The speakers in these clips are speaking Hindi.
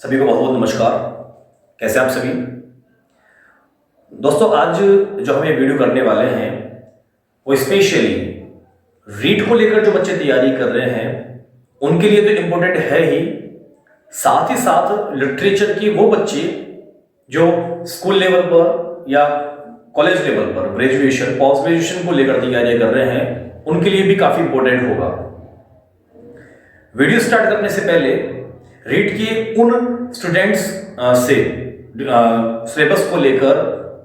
सभी को बहुत बहुत नमस्कार। कैसे आप सभी दोस्तों? आज जो हम ये वीडियो करने वाले हैं वो स्पेशली रीड को लेकर जो बच्चे तैयारी कर रहे हैं उनके लिए तो इम्पोर्टेंट है ही, साथ ही साथ लिटरेचर की वो बच्चे जो स्कूल लेवल पर या कॉलेज लेवल पर ग्रेजुएशन पोस्ट ग्रेजुएशन को लेकर तैयारियां कर रहे हैं उनके लिए भी काफी इंपॉर्टेंट होगा। वीडियो स्टार्ट करने से पहले रीड के उन स्टूडेंट्स से सिलेबस को लेकर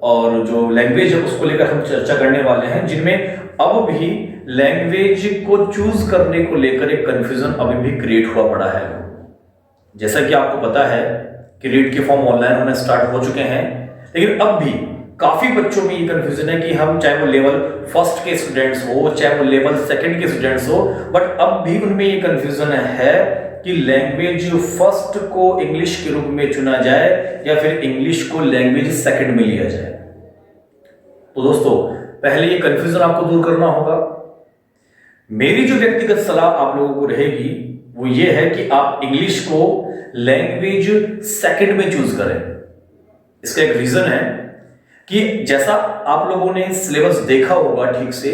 और जो लैंग्वेज है उसको लेकर हम चर्चा करने वाले हैं, जिनमें अब भी लैंग्वेज को चूज करने को लेकर एक कंफ्यूजन अभी भी क्रिएट हुआ पड़ा है। जैसा कि आपको पता है कि रीड के फॉर्म ऑनलाइन होने स्टार्ट हो चुके हैं, लेकिन अब भी काफी बच्चों में ये कंफ्यूजन है कि हम चाहे वो लेवल फर्स्ट के स्टूडेंट्स हो चाहे वो लेवल सेकंड के स्टूडेंट्स हो, बट अब भी उनमें ये कंफ्यूजन है कि लैंग्वेज फर्स्ट को इंग्लिश के रूप में चुना जाए या फिर इंग्लिश को लैंग्वेज सेकंड में लिया जाए। तो दोस्तों, पहले ये कंफ्यूजन आपको दूर करना होगा। मेरी जो व्यक्तिगत सलाह आप लोगों को रहेगी वो ये है कि आप इंग्लिश को लैंग्वेज सेकंड में चूज करें। इसका एक रीजन है कि जैसा आप लोगों ने सिलेबस देखा होगा ठीक से,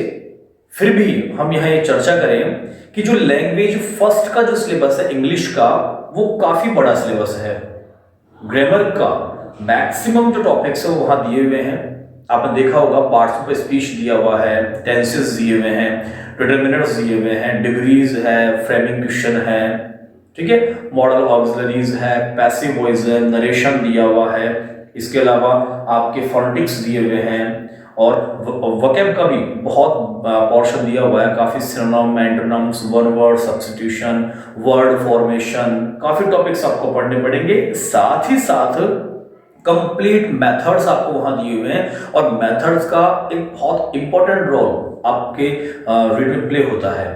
फिर भी हम यहां ये चर्चा करें कि जो लैंग्वेज फर्स्ट का जो सिलेबस है इंग्लिश का, वो काफी बड़ा सिलेबस है। ग्रामर का मैक्सिमम जो टॉपिक्स है वो वहां दिए हुए हैं। आपने देखा होगा पार्ट्स ऑफ स्पीच दिया हुआ है, टेंसेस दिए हुए हैं, डिटरमिनर्स दिए हुए हैं, डिग्रीज है, फ्रेमिंग क्वेश्चन है, ठीक है, मॉडल ऑक्सिलरीज है, पैसिव वॉइस है, नरेशन दिया हुआ है। इसके अलावा आपके फोनेटिक्स दिए हुए हैं और वोकैब का भी बहुत पोर्शन दिया हुआ है। काफी synonym, antonyms, one word substitution, word formation, काफी टॉपिक्स आपको पढ़ने पड़ेंगे। साथ ही साथ कंप्लीट मेथड्स आपको वहां दिए हुए हैं और मेथड्स का एक बहुत इंपॉर्टेंट रोल आपके रीड में प्ले होता है।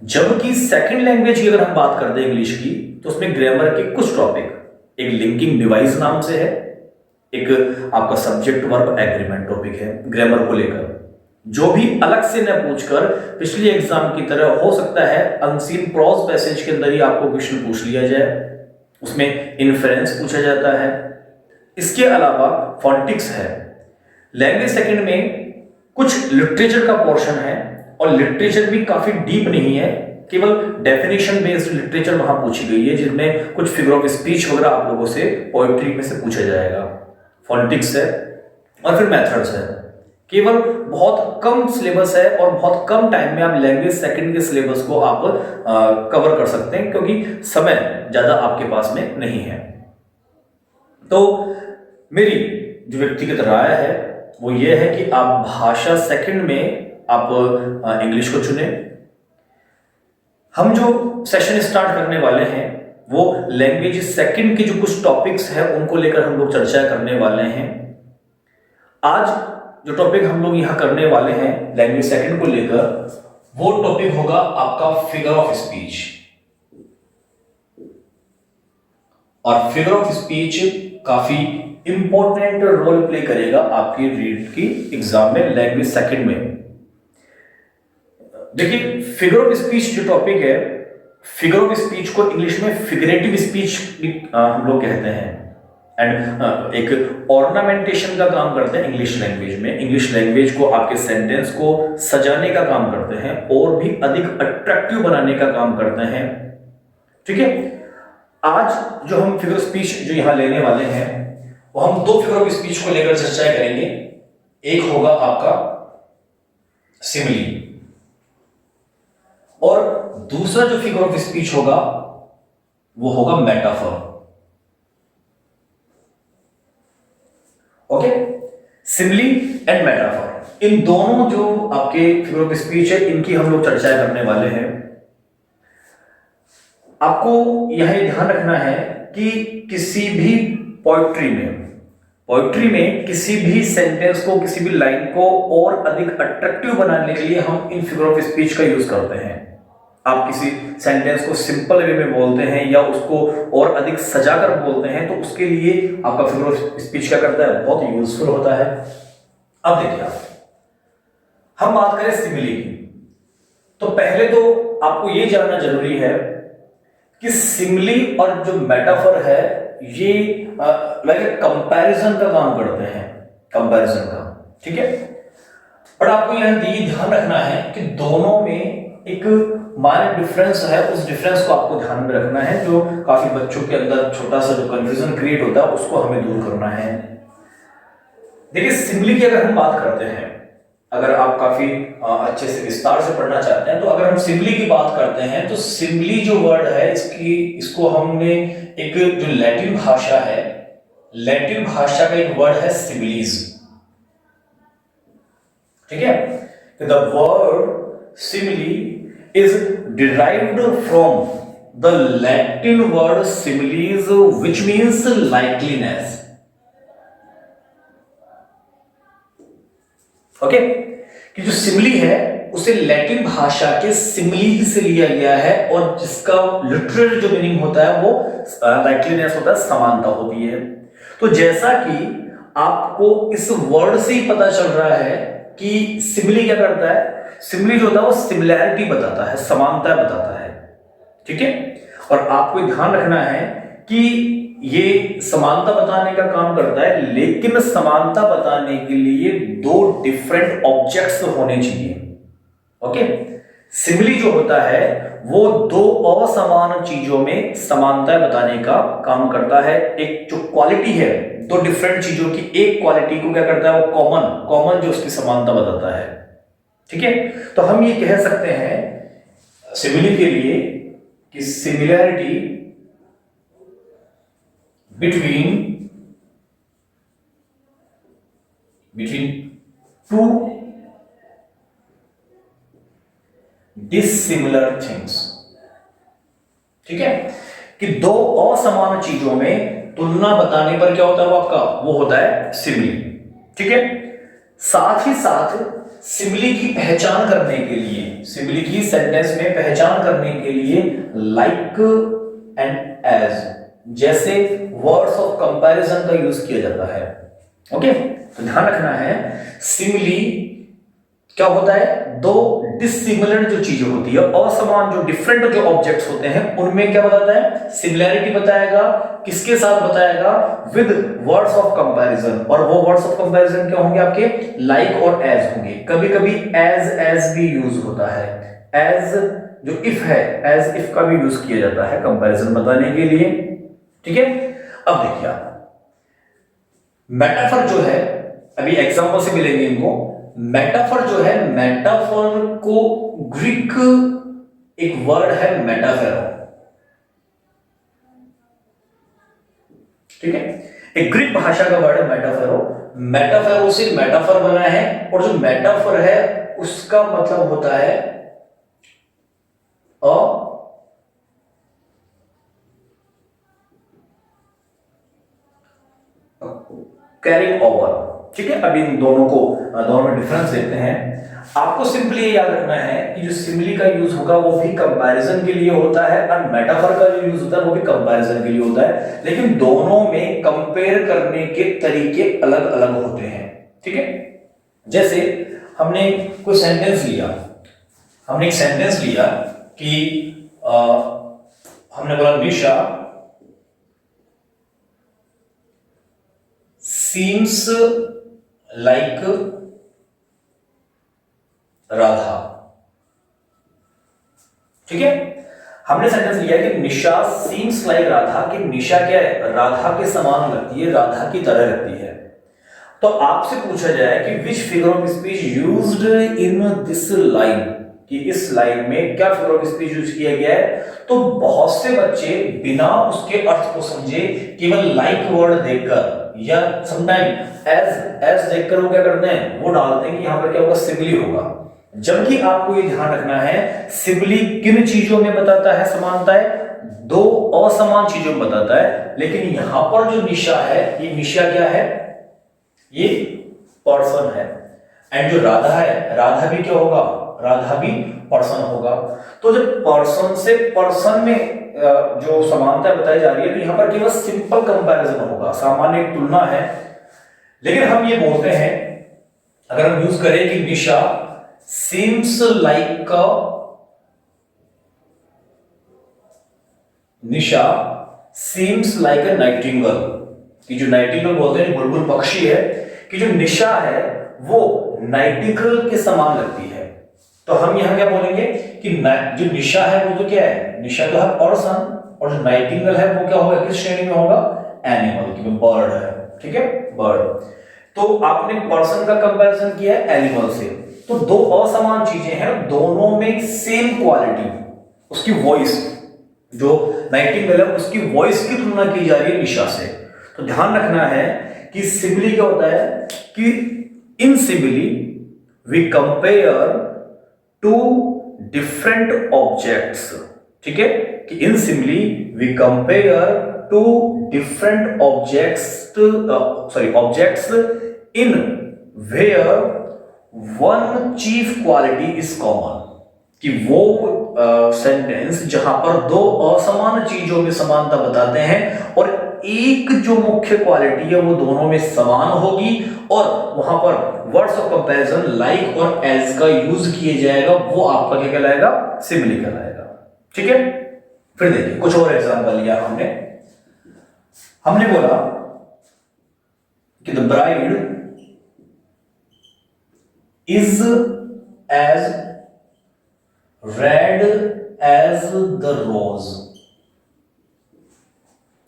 जबकि सेकंड लैंग्वेज की अगर हम बात करते हैं इंग्लिश की, तो उसमें ग्रामर के कुछ टॉपिक, एक लिंकिंग डिवाइस नाम से है, एक आपका सब्जेक्ट वर्ब एग्रीमेंट टॉपिक है ग्रामर को लेकर, जो भी अलग से न पूछकर पिछले एग्जाम की तरह हो सकता है अनसीन प्रॉज पैसेज के अंदर ही आपको क्वेश्चन पूछ लिया जाए, उसमें इन्फरेंस पूछा जाता है। इसके अलावा फोनेटिक्स है। लैंग्वेज सेकंड में कुछ लिटरेचर का पोर्शन है और लिटरेचर भी काफी डीप नहीं है, केवल डेफिनेशन बेस्ड लिटरेचर वहां पूछी गई है, जिसमें कुछ फिगर ऑफ स्पीच वगैरह आप लोगों से पोएट्री में से पूछा जाएगा। फोनेटिक्स है और फिर मेथड्स है। केवल बहुत कम सिलेबस है और बहुत कम टाइम में आप लैंग्वेज सेकंड के सिलेबस को आप कवर कर सकते हैं, क्योंकि समय ज्यादा आपके पास में नहीं है। तो मेरी जो व्यक्तिगत राय है वो ये है कि आप भाषा सेकंड में आप इंग्लिश को चुने। हम जो सेशन स्टार्ट करने वाले हैं वो लैंग्वेज सेकंड के जो कुछ टॉपिक्स हैं उनको लेकर हम लोग चर्चा करने वाले हैं। आज जो टॉपिक हम लोग यहां करने वाले हैं लैंग्वेज सेकंड को लेकर, वो टॉपिक होगा आपका फिगर ऑफ स्पीच। और फिगर ऑफ स्पीच काफी इंपॉर्टेंट रोल प्ले करेगा आपकी रीड की एग्जाम में लैंग्वेज सेकंड में। देखिए, फिगर ऑफ स्पीच जो टॉपिक है, फिगर ऑफ स्पीच को इंग्लिश में फिगरेटिव स्पीच हम लोग कहते हैं, एंड एक ऑर्नामेंटेशन का काम करते हैं इंग्लिश लैंग्वेज में। इंग्लिश लैंग्वेज को, आपके सेंटेंस को सजाने का काम करते हैं और भी अधिक अट्रैक्टिव बनाने का काम करते हैं, ठीक है। आज जो हम फिगर स्पीच जो यहां लेने वाले हैं वो हम दो फिगर ऑफ स्पीच को लेकर चर्चा करेंगे। एक होगा आपका सिमिली और दूसरा जो फिगर ऑफ स्पीच होगा वो होगा metaphor. Okay, simile and metaphor, इन दोनों जो आपके फिगर ऑफ स्पीच है इनकी हम लोग चर्चा करने वाले हैं। आपको यह ध्यान रखना है कि किसी भी पोएट्री में किसी भी सेंटेंस को, किसी भी लाइन को और अधिक अट्रैक्टिव बनाने के लिए हम इन फिगर ऑफ स्पीच का यूज करते हैं। आप किसी सेंटेंस को सिंपल वे में बोलते हैं या उसको और अधिक सजाकर बोलते हैं, तो उसके लिए आपका फिगर ऑफ स्पीच क्या करता है, बहुत यूजफुल होता है। अब देखिए, हम बात करें सिमिली की, तो पहले तो आपको यह जानना जरूरी है कि सिमिली और जो मेटाफर है ये लाइक कंपैरिजन का काम करते हैं, कंपैरिजन का, ठीक है। पर आपको ये ध्यान रखना है कि दोनों में एक माइनर डिफरेंस है, उस डिफरेंस को आपको ध्यान में रखना है, जो काफी बच्चों के अंदर छोटा सा जो कंफ्यूजन क्रिएट होता है उसको हमें दूर करना है। देखिए सिमिली की अगर हम बात करते हैं, अगर आप काफी अच्छे से विस्तार से पढ़ना चाहते हैं, तो अगर हम सिमिली की बात करते हैं तो सिमिली जो वर्ड है इसको हमने एक जो लैटिन भाषा है, लैटिन भाषा का एक वर्ड है सिमिलीज, ठीक है। The word simile is derived from the Latin word similis which means likeliness, okay. कि जो सिमिली है उसे लैटिन भाषा के सिमिली से लिया गया है और जिसका लिटरल जो मीनिंग होता है वो लाइकलीनेस होता है, समानता होती है। तो जैसा कि आपको इस वर्ड से ही पता चल रहा है कि सिमिली क्या करता है, सिमिली जो होता है वो सिमिलैरिटी बताता है, समानता बताता है, ठीक है। और आपको ध्यान रखना है कि ये समानता बताने का काम करता है, लेकिन समानता बताने के लिए दो डिफरेंट ऑब्जेक्ट्स होने चाहिए, ओके। सिमिली जो होता है वो दो असमान चीजों में समानता बताने का काम करता है। एक जो क्वालिटी है, दो डिफरेंट चीजों की एक क्वालिटी को क्या करता है, वो कॉमन जो उसकी समानता बताता है, ठीक है। तो हम ये कह सकते हैं सिमिली के लिए कि similarity between two dissimilar things, ठीक है। कि दो असमान चीजों में तुलना बताने पर क्या होता है, वो आपका वो होता है सिमिली, ठीक है। साथ ही साथ सिमिली की पहचान करने के लिए, सिमिली की सेंटेंस में पहचान करने के लिए लाइक एंड एज जैसे वर्ड्स ऑफ कंपैरिजन का यूज किया जाता है, ओके। तो ध्यान रखना है सिमिली क्या होता है, दो डिसिमिलर जो चीजें होती है, असमान जो डिफरेंट जो ऑब्जेक्ट्स होते हैं उनमें क्या बताता है, सिमिलैरिटी बताएगा। किसके साथ बताएगा, विद वर्ड्स ऑफ कंपैरिजन। और वो वर्ड्स ऑफ कंपैरिजन क्या होंगे आपके, लाइक और एज होंगे। कभी कभी एज भी यूज होता है, एज जो इफ है, एज इफ का भी यूज किया जाता है कंपैरिजन बताने के लिए, ठीक है। अब देखिए आप मेटाफर जो है, अभी एग्जांपल से मिलेंगे इनको। मेटाफर जो है, मेटाफर को ग्रीक एक वर्ड है मेटाफेरो, ठीक है। एक ग्रीक भाषा का वर्ड है मेटाफेरो। मेटाफेरो से मेटाफर बना है और जो मेटाफर है उसका मतलब होता है कैरिंग ओवर, ठीक है। अभी इन दोनों में डिफरेंस देखते हैं। आपको सिंपली ये याद रखना है कि जो सिमिली का यूज होगा वो भी कंपैरिजन के लिए होता है और मेटाफर का जो यूज होता है वो भी कंपैरिजन के लिए होता है, लेकिन दोनों में कंपेयर करने के तरीके अलग अलग होते हैं, ठीक है। जैसे हमने कोई सेंटेंस लिया, हमने एक सेंटेंस लिया कि हमने बोला निशा seems like राधा, ठीक है। हमने सेंटेंस लिया कि निशा seems like राधा, कि निशा क्या है, राधा के समान लगती है, राधा की तरह लगती है। तो आपसे पूछा जाए कि which figure of speech used in this line, कि इस लाइन में क्या फिगर ऑफ स्पीच यूज किया गया है, तो बहुत से बच्चे बिना उसके अर्थ को समझे केवल लाइक वर्ड देखकर या समटाइम एज देखकर वो क्या करते हैं, वो डालते हैं कि यहां पर क्या होगा, सिमिली होगा। जबकि आपको ये ध्यान रखना है सिमिली किन चीजों में बताता है समानता है, दो असमान चीजों में बताता है। लेकिन यहां पर जो निशा है, ये निशा क्या है, ये पर्सन है, एंड जो राधा है, राधा भी क्या होगा, राधा भी पर्सन होगा। तो जब पर्सन से पर्सन में जो समानता बताई जा रही है, तो यहां पर केवल सिंपल कंपैरिजन होगा, सामान्य तुलना है। लेकिन हम ये बोलते हैं, अगर हम यूज करें कि Nisha seems like Nisha seems like a nightingale, कि जो नाइटिंगेल बोलते हैं बुलबुल पक्षी है, कि जो निशा है वो नाइटिंगेल के समान लगती है। तो हम यहां क्या बोलेंगे कि जो निशा है वो तो क्या है, निशा तो है पर्सन, और जो नाइटिंगेल है वो क्या होगा, किस श्रेणी में होगा, एनिमल की, बर्ड है। ठीक है, बर्ड। तो आपने पर्सन का कंपैरिजन किया है एनिमल से, तो दो असमान चीजें हैं, दोनों में सेम क्वालिटी, उसकी वॉइस, जो नाइटिंगेल है उसकी वॉइस की तुलना की जा रही है निशा से। तो ध्यान रखना है कि सिमिली क्या होता है, कि in simile we compare two different objects. ठीक है, कि in simile we compare two different objects in where one chief quality is common, कि वो सेंटेंस जहां पर दो असमान चीजों में समानता बताते हैं और एक जो मुख्य क्वालिटी है वो दोनों में समान होगी, और वहां पर वर्ड्स ऑफ कंपैरिजन लाइक और एज का यूज किया जाएगा, वो आपका क्या कहलाएगा, सिमिली कहलाएगा। ठीक है, फिर देखिए कुछ और एग्जांपल लिया हमने बोला कि the bride is as red as the rose.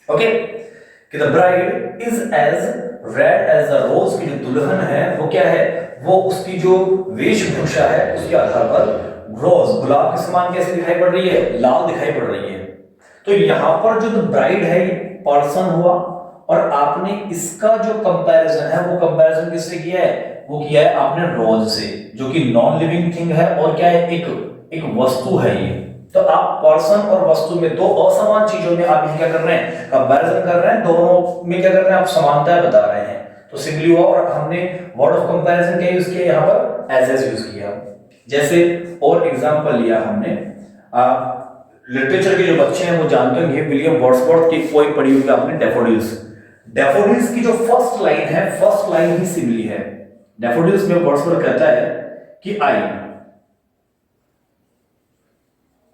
Okay, कि the bride is as red as the rose, की जो दुल्हन है वो क्या है, वो उसकी जो वेशभूषा है उसके आधार पर रोज, गुलाब के समान कैसे दिखाई पड़ रही है, लाल दिखाई पड़ रही है। तो यहां पर जो ब्राइड है पर्सन हुआ, और आपने इसका जो कंपैरिजन है वो कंपैरिजन किससे किया है, वो किया है आपने रोज से, जो कि नॉन लिविंग थिंग है, और क्या है, एक वस्तु है ये। तो आप पर्सन और वस्तु में दो असमान चीजों में आप क्या कर रहे हैं, कंपैरिजन कर रहे हैं, दोनों में क्या कर रहे हैं, आप समानता बता रहे हैं। तो सिंपली हुआ, और हमने वर्ड ऑफ कंपैरिजन क्या यूज किया यहाँ पर, एज यूज किया। जैसे और एग्जांपल लिया हमने, लिटरेचर के जो बच्चे हैं वो जानते होंगे, विलियम वर्ड्सवर्थ की पोएम पढ़ी होगी आपने, डैफोडिल्स। डैफोडिल्स की जो फर्स्ट लाइन है, फर्स्ट लाइन ही सिमिली है। डैफोडिल्स में वर्ड्सवर्थ कहता है कि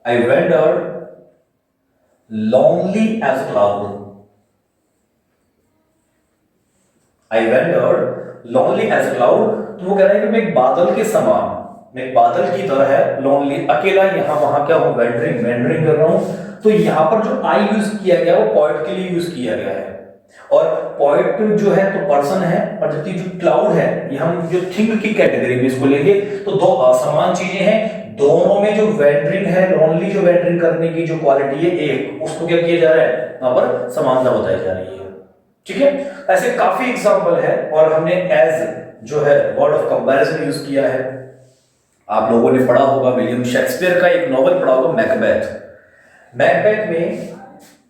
I wandered lonely as a cloud. I wandered lonely as a cloud. तो वो कह रहा है कि मैं एक बादल के समान, मैं एक बादल की तरह है, lonely, अकेला, यहाँ वहां क्या हूँ, वेंडरिंग कर रहा हूं। तो यहाँ पर जो I यूज किया गया वो पोएट के लिए यूज किया गया है, और पोएट जो है तो पर्सन है, और जबकि जो क्लाउड है ये हम जो थिंग की कैटेगरी में इसको लेंगे। तो दो असमान चीजें हैं, दोनों में जो वेंडरिंग है, लोनली जो वेंडरिंग करने की जो क्वालिटी है एक, उसको क्या किया जा रहा है, वहां पर समानता बताई जा रही है। ठीक है, ऐसे काफी एग्जांपल है, और हमने एज जो है वर्ड ऑफ कंपैरिजन यूज किया है। आप लोगों ने पढ़ा होगा, विलियम शेक्सपियर का एक नॉवेल पढ़ा होगा, मैकबेथ। मैकबेथ में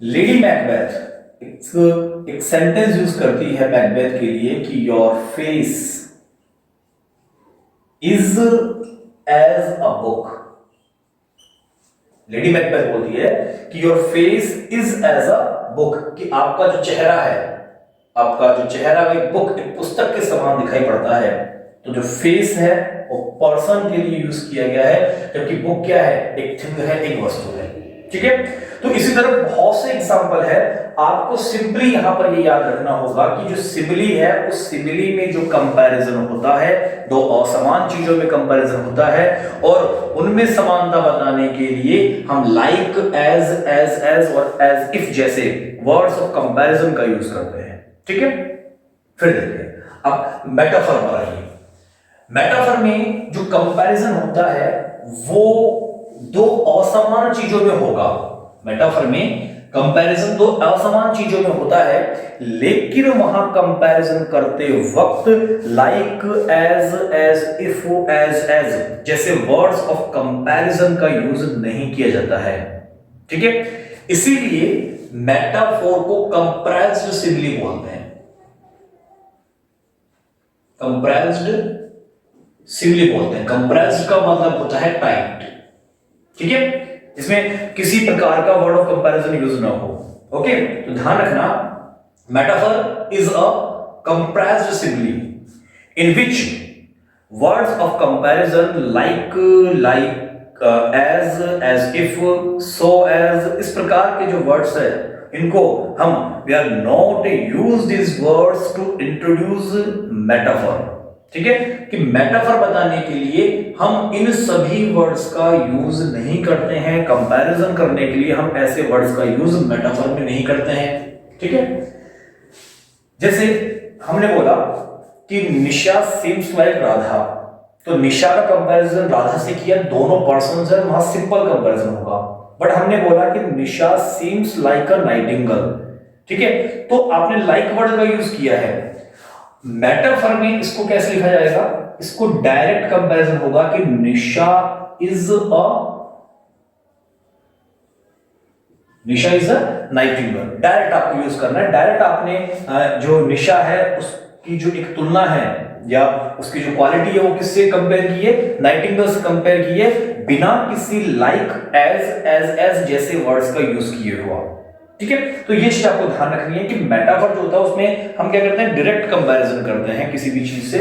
लेडी मैकबेथ एक सेंटेंस यूज करती है मैकबेथ के लिए कि your face is as a book. Lady Macbeth बोलती है कि your face is as a book, कि आपका जो चेहरा है, आपका जो चेहरा एक बुक, एक पुस्तक के समान दिखाई पड़ता है। तो जो फेस है वो पर्सन के लिए यूज किया गया है, जबकि बुक क्या है, एक थिंग है, एक वस्तु है। ठीक है, तो इसी तरह बहुत से एग्जांपल है। आपको सिंपली यहां पर ये याद रखना होगा कि जो सिमिली है, उस सिमिली में जो कंपैरिजन होता है, दो असमान चीजों में कंपैरिजन होता है, और उनमें समानता बताने के लिए हम लाइक, एज और एज इफ जैसे वर्ड्स ऑफ कंपैरिजन का यूज करते हैं। ठीक है, फिर देखिए अब मेटाफर पर आइए। मेटाफर में जो कंपैरिजन होता है वो दो असमान चीजों में होगा। मेटाफर में कंपैरिजन दो असमान चीजों में होता है, लेकिन वहां कंपैरिजन करते वक्त लाइक, एज इफ, एज जैसे वर्ड्स ऑफ कंपैरिजन का यूज नहीं किया जाता है। ठीक है, इसीलिए मेटाफोर को कंप्रेस्ड सिमिली बोलते हैं। कंप्रेस्ड सिमिली बोलते हैं। कंप्रेस्ड का मतलब होता है टाइट। ठीक है, इसमें किसी प्रकार का वर्ड ऑफ कंपैरिजन यूज ना हो। ओके, तो ध्यान रखना, metaphor is a compressed simile in which words of comparison like as, as if, so as, इस प्रकार के जो वर्ड्स है इनको हम we are not use this words to introduce metaphor. ठीक है, कि मेटाफर बताने के लिए हम इन सभी वर्ड्स का यूज नहीं करते हैं। कंपैरिजन करने के लिए हम ऐसे वर्ड्स का यूज मेटाफर में नहीं करते हैं। ठीक है, जैसे हमने बोला कि निशा सीम्स लाइक राधा, तो निशा का कंपैरिजन राधा से किया, दोनों पर्सन्स है, वहां सिंपल कंपैरिजन होगा। बट हमने बोला कि Nisha seems like a Nightingale. ठीक है, तो आपने लाइक वर्ड का यूज किया है। मेटाफर में इसको कैसे लिखा जाएगा? इसको डायरेक्ट कंपैरिजन होगा कि निशा इज अ नाइटिंगेल। डायरेक्ट आपको यूज करना है। डायरेक्ट आपने जो निशा है उसकी जो एक तुलना है या उसकी जो क्वालिटी है वो किससे कंपेयर की है? नाइटिंगेल से कंपेयर की है, बिना किसी लाइक, एज जैसे वर्ड्स का यूज किए हुआ। ठीक है, तो ये चीज आपको ध्यान रखनी है कि मेटाफर जो होता है उसमें हम क्या करते हैं? डायरेक्ट कंपैरिजन करते हैं किसी भी चीज से।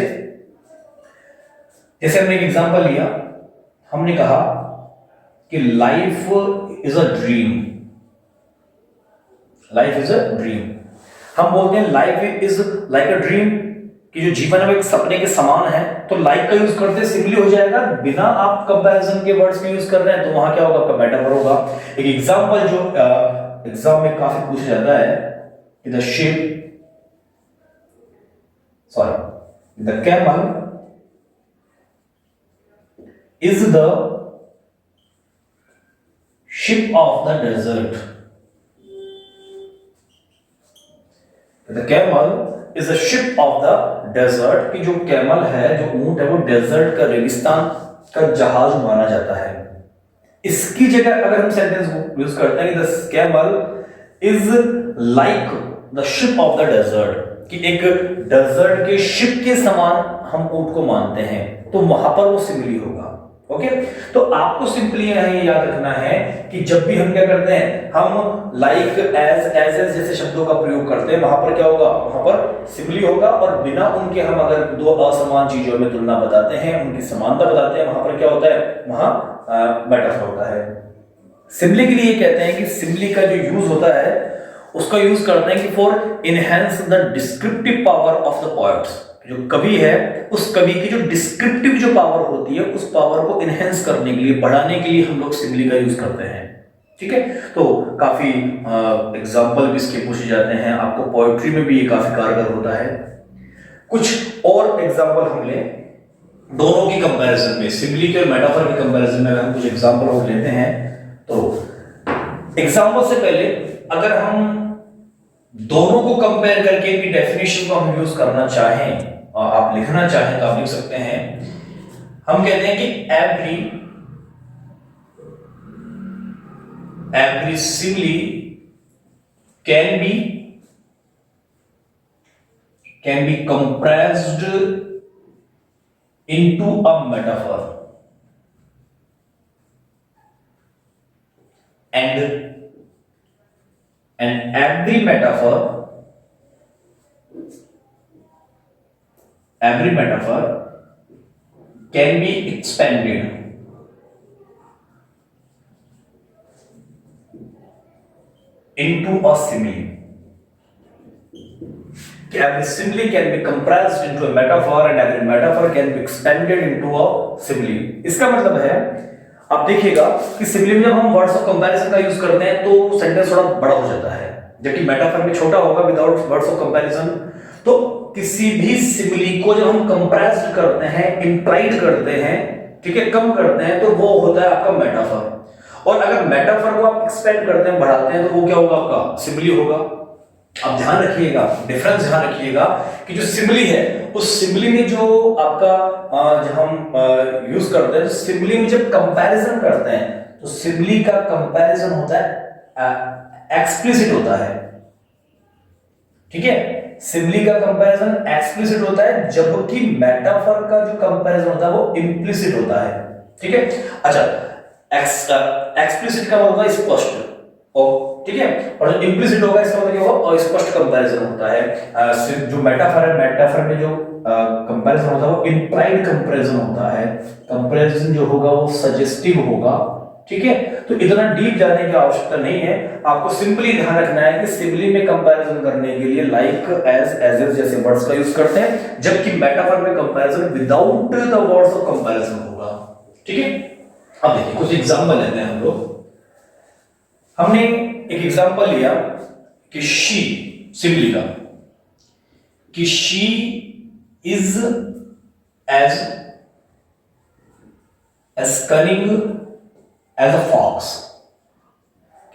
जैसे हमने एक एग्जांपल लिया, हमने कहा कि life is a dream. Life is a dream, हम बोलते हैं life is like a dream, कि जो जीवन है वो एक सपने के समान है। तो लाइक का यूज करते सिंपली हो जाएगा, बिना आप कंपैरिजन के वर्ड्स का यूज कर रहे हैं, तो वहां क्या होगा? आपका मेटाफर होगा। एक एग्जांपल जो एग्जाम में काफी पूछा जाता है कि the camel is the ship of the desert. The camel is the ship of the desert, कि जो कैमल है, जो ऊंट है, वो डेजर्ट का, रेगिस्तान का जहाज माना जाता है। इसकी जगह अगर हम सेंटेंस यूज करते हैं कि the camel is like the ship of the desert, कि एक डेजर्ट के शिप के समान हम ऊंट को मानते हैं, तो वहां पर वो सिमिली होगा। ओके, तो आपको सिंपली ये याद रखना है कि जब भी हम क्या करते हैं, हम लाइक, एज जैसे शब्दों का प्रयोग करते हैं, वहां पर क्या होगा? वहां पर सिमिली होगा। और बिना उनके हम अगर दो असमान चीजों में तुलना बताते हैं, उनकी समानता बताते हैं, वहां पर क्या होता है? वहां मेटाफर होता है। सिमिली के लिए कहते हैं कि सिमिली का जो यूज होता है उसका यूज करते हैं कि for enhance the descriptive power of the poets. जो कवि है, उस कवि की जो डिस्क्रिप्टिव जो पावर होती है, उस पावर को इनहेंस करने के लिए, बढ़ाने के लिए हम लोग सिमिली का यूज करते हैं। ठीक है, तो काफी एग्जाम्पल भी इसके पूछे जाते हैं। आपको पोएट्री में भी ये काफी कारगर होता है। कुछ और एग्जाम्पल हम ले दोनों की कंपैरिजन में, सिमिली के और मेटाफर के कंपैरिजन में अगर हम कुछ एग्जाम्पल और लेते हैं, तो एग्जाम्पल से पहले अगर हम दोनों को कंपेयर करके इनकी डेफिनेशन को हम यूज करना चाहें, आप लिखना चाहें तो आप लिख सकते हैं। हम कहते हैं कि every simile can be compressed into a metaphor, and every metaphor can be expanded into a simile. Every simile can be compressed into a metaphor and every metaphor can be expanded into a simile. इसका मतलब है, आप देखिएगा कि सिमिली में जब हम वर्ड्स ऑफ कंपैरिजन का यूज करते हैं तो सेंटेंस थोड़ा बड़ा हो जाता है, जबकि मेटाफर में छोटा होगा विदाउट वर्ड्स ऑफ कंपैरिजन। तो किसी भी सिमिली को जब हम कंप्रेस्ड करते हैं, इंप्लाइड करते हैं, ठीक है, कम करते हैं, तो वो होता है आपका मेटाफर। और अगर मेटाफर को आप एक्सपेंड करते हैं, बढ़ाते हैं, तो वो क्या होगा? आपका सिमिली होगा। आप ध्यान रखिएगा, डिफरेंस ध्यान रखिएगा कि जो सिमिली है, उस सिमिली में जो आपका जब हम यूज करते हैं, सिमिली में जब कंपैरिजन करते हैं, तो सिमिली का कंपैरिजन होता है एक्सप्लिसिट होता है। ठीक है, सिमिली का कंपैरिजन एक्सप्लिसिट होता है, जबकि मेटाफर का जो कंपैरिजन होता है वो इम्प्लिसिट होता है। ठीक है, अच्छा, एक्सप्लिसिट का होगा स्पष्ट, और ठीक है, और इम्प्लिसिट होगा इसका मतलब क्या होगा? अस्पष्ट कंपैरिजन होता है। जो मेटाफर है, मेटाफर में जो कंपैरिजन होता है वो इम्प्लाइड कंपैरिजन होता है। कंपैरिजन जो होगा वो सजेस्टिव होगा, ठीक है। तो इतना डीप जाने की आवश्यकता नहीं है, आपको सिंपली ध्यान रखना है कि सिमिली में कंपैरिजन करने के लिए लाइक, एज इफ जैसे वर्ड्स का यूज करते हैं, जबकि मेटाफर में comparison without the words of comparison होगा, ठीक है। अब देखिए कुछ एग्जांपल लेते हैं हम लोग। हमने एक एग्जांपल लिया कि शी, सिमिली का, कि she is as cunning as a fox.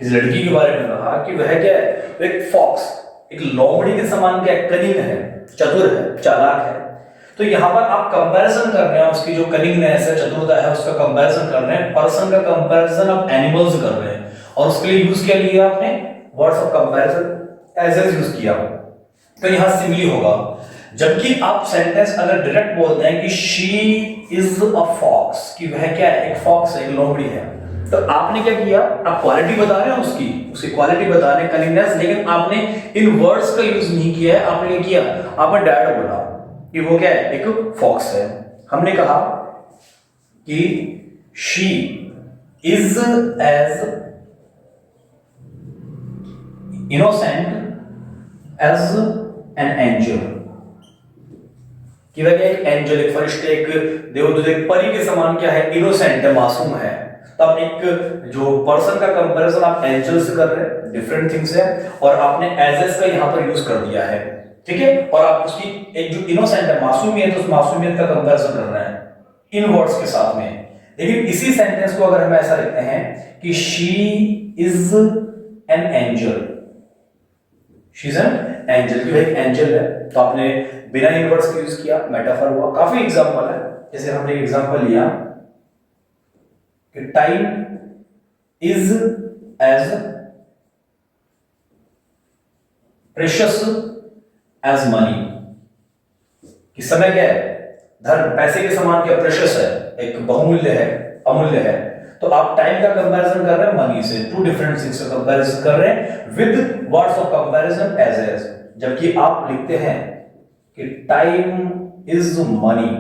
किसी लड़की के बारे में कहा कि वह क्या है, तो एक फॉक्स, एक लोमड़ी के समान क्या है, कनिंग है, चतुर है, चालाक है। तो यहां पर आप कंपैरिजन कर रहे हैं, उसकी जो कनिंगनेस है, चतुरता है, उसका कंपैरिजन कर रहे हैं, पर्सन का कंपैरिजन आप एनिमल्स कर रहे हैं, और उसके लिए यूज क्या लिया आपने, words of comparison as use किया, तो यहां सिमिली होगा। जबकि आप सेंटेंस अगर डायरेक्ट बोलते हैं कि शी इज अ फॉक्स, कि वह क्या है, एक फॉक्स है, एक लोमड़ी है, तो आपने क्या किया, आप क्वालिटी बता रहे हैं उसकी क्वालिटी बता रहे हैं, कनिंगनेस, लेकिन आपने इन वर्ड्स का यूज नहीं किया है। आपने क्या किया, आपने डायरेक्ट बोला कि वो क्या है, एक फॉक्स है। हमने कहा कि she is as innocent as an angel, कि वह एक एंजल, एक फरिश्ते, एक देवदूत, एक परी के समान क्या है, इनोसेंट है, मासूम है। तो आप एक जो पर्सन का कंपैरिजन आप एंजल से कर रहे हैं, डिफरेंट थिंग्स है, और आपने एजेस का यहां पर यूज कर दिया है, ठीक है। और आप उसकी एक जो इनोसेंट है, मासूमियत, उस मासूमियत का कंपैरिजन कर रहे हैं इन वर्ड्स के साथ में। लेकिन इसी सेंटेंस को अगर हम ऐसा लिखते हैं कि she is an angel, she is an angel, की एक एंजल है, तो आपने बिना इन वर्ड्स का यूज किया, मेटाफर हुआ। काफी एग्जांपल है, जैसे हमने एक एग्जांपल लिया कि time is as precious as money, कि समय क्या है, धन, पैसे के समान क्या प्रेशियस है, एक बहुमूल्य है, अमूल्य है। तो आप टाइम का कंपैरिजन कर रहे हैं मनी से, टू डिफरेंट थिंग्स का कंपैरिजन कर रहे हैं with words of comparison as, जबकि आप लिखते हैं कि टाइम इज मनी,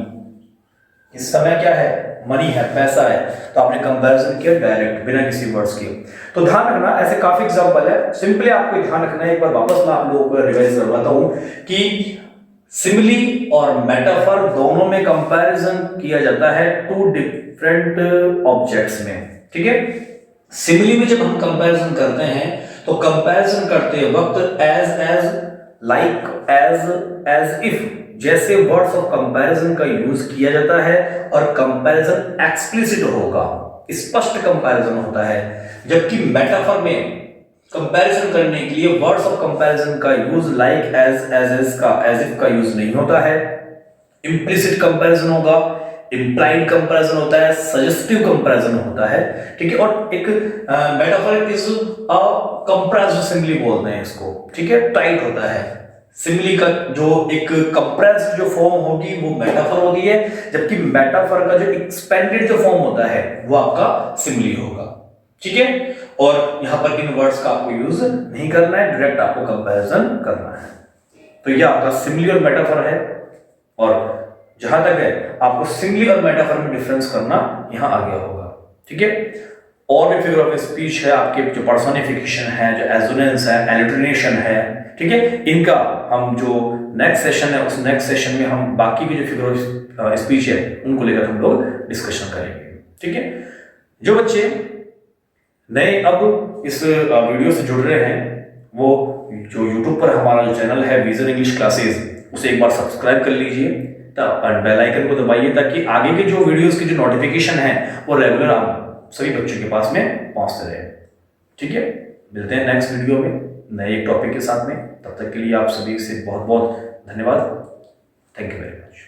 इस समय क्या है, मनी है, पैसा है, तो आपने कंपैरिजन किया डायरेक्ट, बिना किसी वर्ड्स के। तो ध्यान रखना, ऐसे काफी एग्जांपल है, सिंपली आपको ध्यान रखना है। एक बार वापस मैं आप लोगों को रिवाइज करवाता हूं कि सिमिली और मेटाफर दोनों में कंपैरिजन किया जाता है टू डिफरेंट ऑब्जेक्ट्स में, ठीक है। सिमिली में जब हम कंपैरिजन करते हैं तो कंपैरिजन करते वक्त एज, लाइक, एज इफ जैसे वर्ड्स ऑफ कंपैरिजन का यूज किया जाता है, और कंपैरिजन एक्सप्लिसिट होगा, स्पष्ट कंपैरिजन होता है। जबकि मेटाफर में कंपैरिजन करने के लिए वर्ड्स ऑफ कंपैरिजन का यूज लाइक, एज इफ का यूज नहीं होता है। इंप्लिसिट कंपैरिजन होगा, इंप्लाइड कंपैरिजन होता है, सजेस्टिव कंपैरिजन होता है, ठीक है। और एक metaphor is a compressed simile बोलते हैं इसको, ठीक है, टाइट होता है। सिमिली का जो एक कंप्रेस्ड जो फॉर्म होगी वो मेटाफर होगी है, जबकि मेटाफर का जो एक्सपेंडेड जो फॉर्म होता है वो आपका सिमिली होगा, ठीक है। और यहां पर इन वर्ड्स का आपको यूज नहीं करना है, डायरेक्ट आपको कंपैरिजन करना है। तो ये आपका सिमिली और मेटाफर है, और जहां तक है आपको सिमिली और मेटाफर में डिफरेंस करना यहां आ गया होगा, ठीक है। और भी फिगर ऑफ स्पीच है, आपके जो पर्सोनिफिकेशन है, जो एजोनेंस है, एलिटरेशन है, ठीक है, इनका हम जो नेक्स्ट सेशन है उस नेक्स्ट सेशन में हम बाकी की जो फिगर ऑफ स्पीच है उनको लेकर हम लोग डिस्कशन करेंगे, ठीक है। जो बच्चे नए अब इस वीडियो से जुड़ रहे हैं वो जो YouTube पर हमारा चैनल है विजन इंग्लिश क्लासेस, उसे एक बार सब्सक्राइब कर लीजिए, बेल आइकन को दबाइए, ताकि आगे के जो वीडियोस की जो नोटिफिकेशन है वो रेगुलर आप सभी बच्चों के पास में पहुंचते रहे, ठीक है। मिलते हैं नेक्स्ट वीडियो में नए एक टॉपिक के साथ में, तब तक के लिए आप सभी से बहुत बहुत धन्यवाद। Thank you very much.